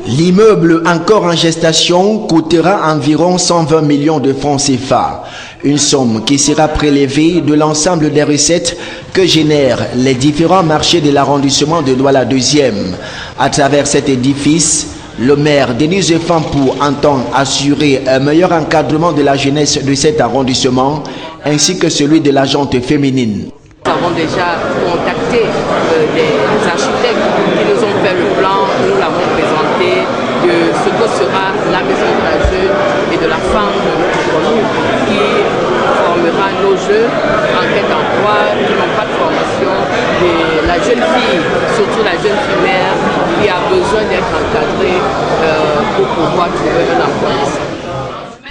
L'immeuble encore en gestation coûtera environ 120 millions de francs CFA, une somme qui sera prélevée de l'ensemble des recettes que génèrent les différents marchés de l'arrondissement de Douala 2e. À travers cet édifice, le maire Denise Fampou entend assurer un meilleur encadrement de la jeunesse de cet arrondissement ainsi que celui de la gente féminine. Nous avons déjà contacté des architectes qui nous ont fait le plan, nous l'avons présenté de ce que sera la maison de la jeune et de la femme de notre commune qui formera nos jeunes en quête d'emploi, qui n'ont pas de formation, et la jeune fille, surtout la jeune fille mère qui a besoin d'être encadrée pour pouvoir trouver un emploi.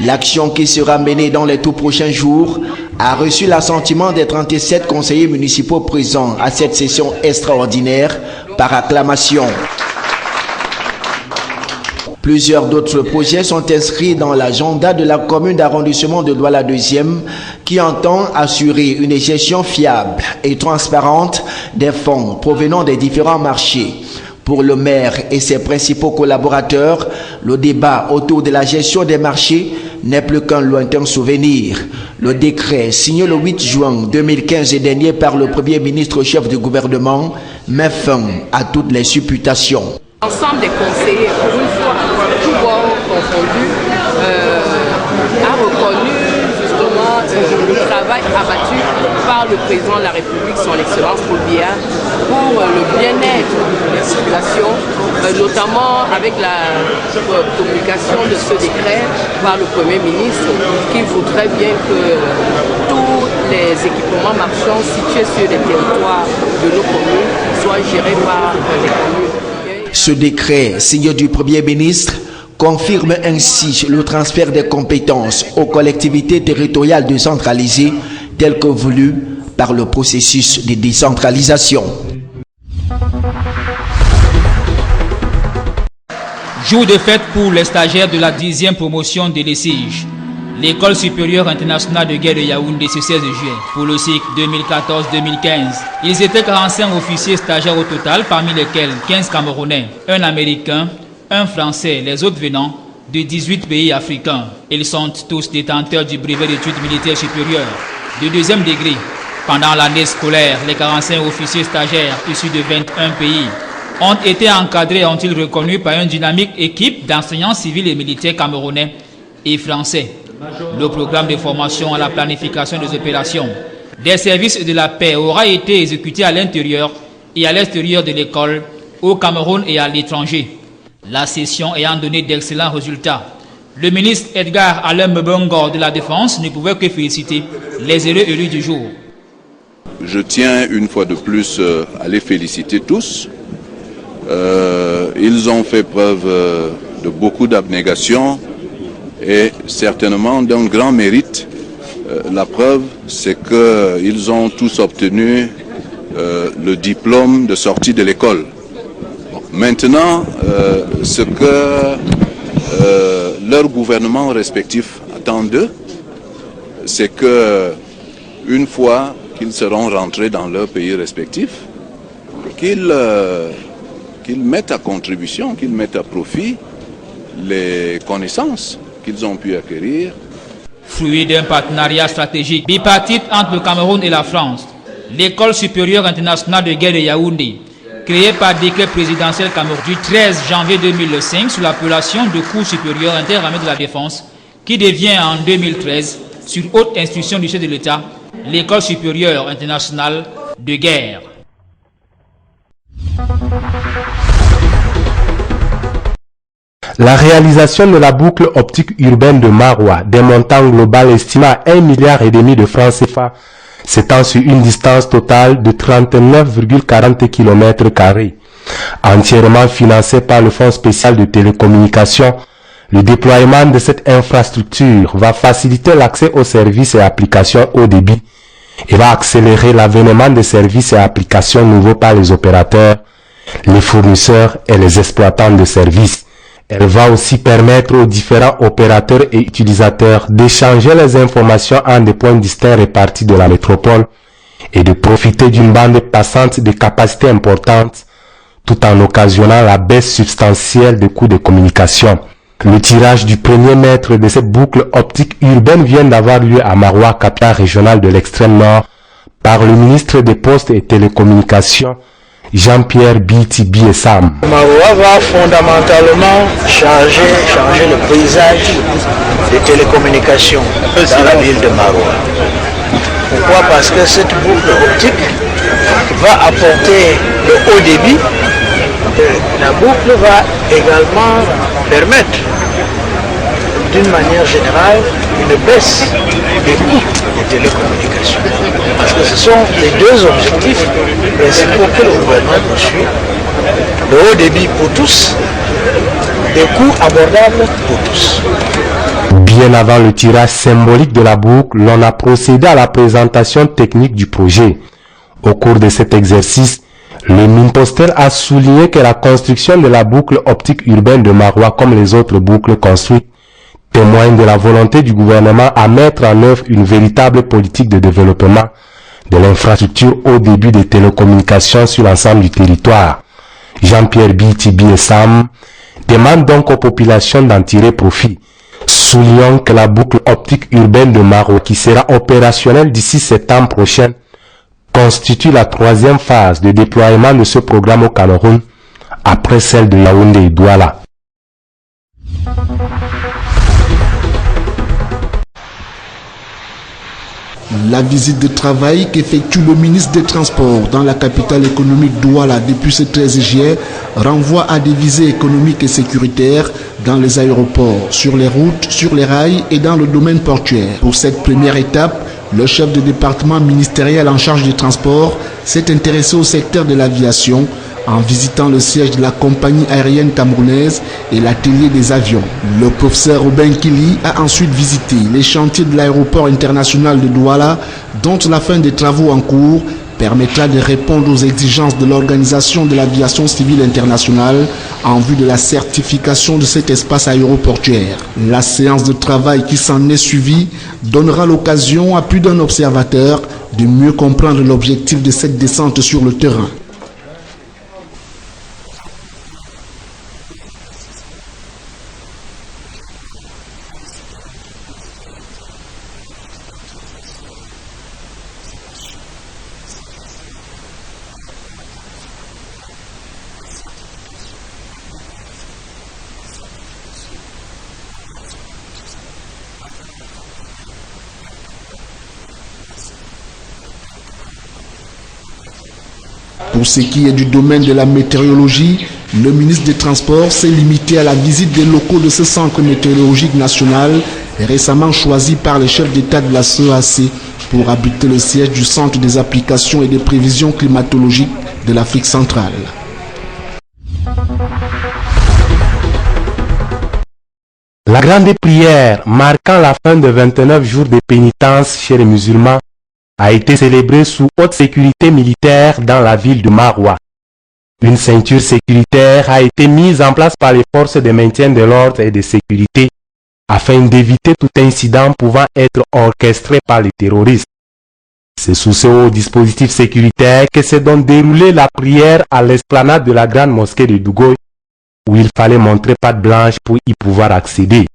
L'action qui sera menée dans les tout prochains jours a reçu l'assentiment des 37 conseillers municipaux présents à cette session extraordinaire par acclamation. Plusieurs d'autres projets sont inscrits dans l'agenda de la commune d'arrondissement de Douala 2e qui entend assurer une gestion fiable et transparente des fonds provenant des différents marchés. Pour le maire et ses principaux collaborateurs, le débat autour de la gestion des marchés n'est plus qu'un lointain souvenir. Le décret signé le 8 juin 2015 et dernier par le Premier ministre chef du gouvernement met fin à toutes les supputations. L'ensemble des conseillers, pour une fois, tout bord confondu, a reconnu justement le travail abattu par le président de la République, son Excellence Paul Biya, pour le bien-être des populations, notamment avec la communication de ce décret par le Premier ministre, qui voudrait bien que tous les équipements marchands situés sur les territoires de nos communes soient gérés par les communes. Ce décret signé du Premier ministre confirme ainsi le transfert des compétences aux collectivités territoriales décentralisées tel que voulu par le processus de décentralisation. Jour de fête pour les stagiaires de la 10e promotion de l'ESIG. L'École supérieure internationale de guerre de Yaoundé ce 16 juillet pour le cycle 2014-2015. Ils étaient 45 officiers stagiaires au total, parmi lesquels 15 Camerounais, un Américain, un Français, les autres venant de 18 pays africains. Ils sont tous détenteurs du brevet d'études militaires supérieures de 2e degré. Pendant l'année scolaire, les 45 officiers stagiaires issus de 21 pays ont été encadrés et ont-ils reconnus par une dynamique équipe d'enseignants civils et militaires camerounais et français. Le programme de formation à la planification des opérations des services de la paix aura été exécuté à l'intérieur et à l'extérieur de l'école, au Cameroun et à l'étranger. La session ayant donné d'excellents résultats, le ministre Edgar Alain Mbongo de la Défense ne pouvait que féliciter les élus du jour. Je tiens une fois de plus à les féliciter tous. Ils ont fait preuve de beaucoup d'abnégation et certainement d'un grand mérite. La preuve, c'est qu'ils ont tous obtenu le diplôme de sortie de l'école. Bon, maintenant, ce que leurs gouvernements respectifs attendent d'eux, c'est que une fois qu'ils seront rentrés dans leurs pays respectifs, qu'ils mettent à contribution, qu'ils mettent à profit les connaissances qu'ils ont pu acquérir. Fruit d'un partenariat stratégique bipartite entre le Cameroun et la France, l'École supérieure internationale de guerre de Yaoundé, créée par décret présidentiel camerounais du 13 janvier 2005 sous l'appellation de Cours supérieur interarmée de la défense, qui devient en 2013, sur haute instruction du chef de l'État, l'École supérieure internationale de guerre. La réalisation de la boucle optique urbaine de Maroua, d'un montant global estimé à 1,5 milliard de francs CFA, s'étend sur une distance totale de 39,40 km². Entièrement financé par le Fonds spécial de télécommunications, le déploiement de cette infrastructure va faciliter l'accès aux services et applications haut débit et va accélérer l'avènement des services et applications nouveaux par les opérateurs, les fournisseurs et les exploitants de services. Elle va aussi permettre aux différents opérateurs et utilisateurs d'échanger les informations en des points distincts répartis de la métropole et de profiter d'une bande passante de capacité importante tout en occasionnant la baisse substantielle des coûts de communication. Le tirage du premier mètre de cette boucle optique urbaine vient d'avoir lieu à Maroua, capitale régionale de l'extrême nord, par le ministre des Postes et Télécommunications, Jean-Pierre Biti Essam. Maroua va fondamentalement changer le paysage des télécommunications dans la ville de Maroua. Pourquoi? Parce que cette boucle optique va apporter le haut débit. La boucle va également permettre, d'une manière générale, une baisse des coûts des télécommunications. Parce que ce sont les deux objectifs principaux que le gouvernement poursuit. Le haut débit pour tous, des coûts abordables pour tous. Bien avant le tirage symbolique de la boucle, l'on a procédé à la présentation technique du projet. Au cours de cet exercice, le Minpostel a souligné que la construction de la boucle optique urbaine de Maroua, comme les autres boucles construites, témoigne de la volonté du gouvernement à mettre en œuvre une véritable politique de développement de l'infrastructure au début des télécommunications sur l'ensemble du territoire. Jean-Pierre Biti Essam demande donc aux populations d'en tirer profit, soulignant que la boucle optique urbaine de Maroua, qui sera opérationnelle d'ici septembre prochain, constitue la troisième phase de déploiement de ce programme au Cameroun, après celle de Yaoundé et Douala. La visite de travail qu'effectue le ministre des Transports dans la capitale économique Douala depuis ce 13 juillet renvoie à des visées économiques et sécuritaires dans les aéroports, sur les routes, sur les rails et dans le domaine portuaire. Pour cette première étape, le chef de département ministériel en charge du transport s'est intéressé au secteur de l'aviation en visitant le siège de la compagnie aérienne camerounaise et l'atelier des avions. Le professeur Robin Kili a ensuite visité les chantiers de l'aéroport international de Douala, dont la fin des travaux en cours permettra de répondre aux exigences de l'Organisation de l'aviation civile internationale en vue de la certification de cet espace aéroportuaire. La séance de travail qui s'en est suivie donnera l'occasion à plus d'un observateur de mieux comprendre l'objectif de cette descente sur le terrain. Pour ce qui est du domaine de la météorologie, le ministre des Transports s'est limité à la visite des locaux de ce centre météorologique national, récemment choisi par le chef d'État de la CEAC pour abriter le siège du Centre des applications et des prévisions climatologiques de l'Afrique centrale. La grande prière marquant la fin de 29 jours de pénitence chez les musulmans a été célébrée sous haute sécurité militaire dans la ville de Maroua. Une ceinture sécuritaire a été mise en place par les forces de maintien de l'ordre et de sécurité afin d'éviter tout incident pouvant être orchestré par les terroristes. C'est sous ce haut dispositif sécuritaire que s'est donc déroulée la prière à l'esplanade de la grande mosquée de Dougoy, où il fallait montrer patte blanche pour y pouvoir accéder.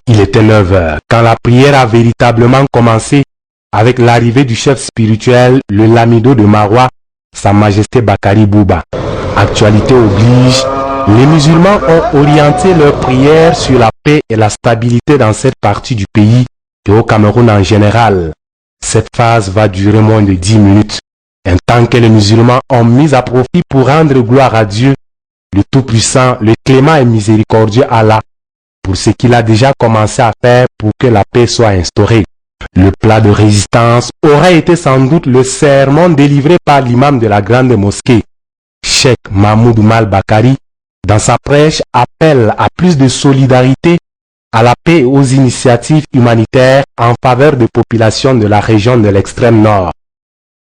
Il était 9 heures quand la prière a véritablement commencé avec l'arrivée du chef spirituel, le Lamido de Maroua, Sa Majesté Bakari Bouba. Actualité oblige, les musulmans ont orienté leur prière sur la paix et la stabilité dans cette partie du pays et au Cameroun en général. Cette phase va durer moins de 10 minutes, un temps que les musulmans ont mis à profit pour rendre gloire à Dieu, le Tout-Puissant, le Clément et Miséricordieux Allah, pour ce qu'il a déjà commencé à faire pour que la paix soit instaurée. Le plat de résistance aurait été sans doute le sermon délivré par l'imam de la grande mosquée. Cheikh Mahmoud Mal Bakari, dans sa prêche, appelle à plus de solidarité, à la paix et aux initiatives humanitaires en faveur des populations de la région de l'extrême nord.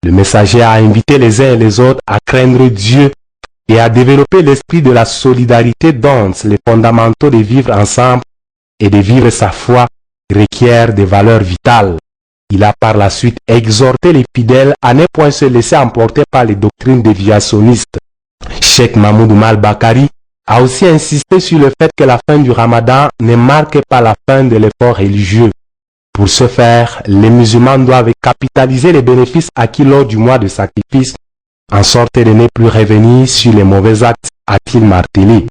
Le messager a invité les uns et les autres à craindre Dieu et à développer l'esprit de la solidarité dont les fondamentaux de vivre ensemble et de vivre sa foi requièrent des valeurs vitales. Il a par la suite exhorté les fidèles à ne point se laisser emporter par les doctrines déviationnistes. Cheikh Mahmoud Mal Bakari a aussi insisté sur le fait que la fin du Ramadan ne marque pas la fin de l'effort religieux. Pour ce faire, les musulmans doivent capitaliser les bénéfices acquis lors du mois de sacrifice, en sorte de ne plus revenir sur les mauvais actes, a-t-il martelé.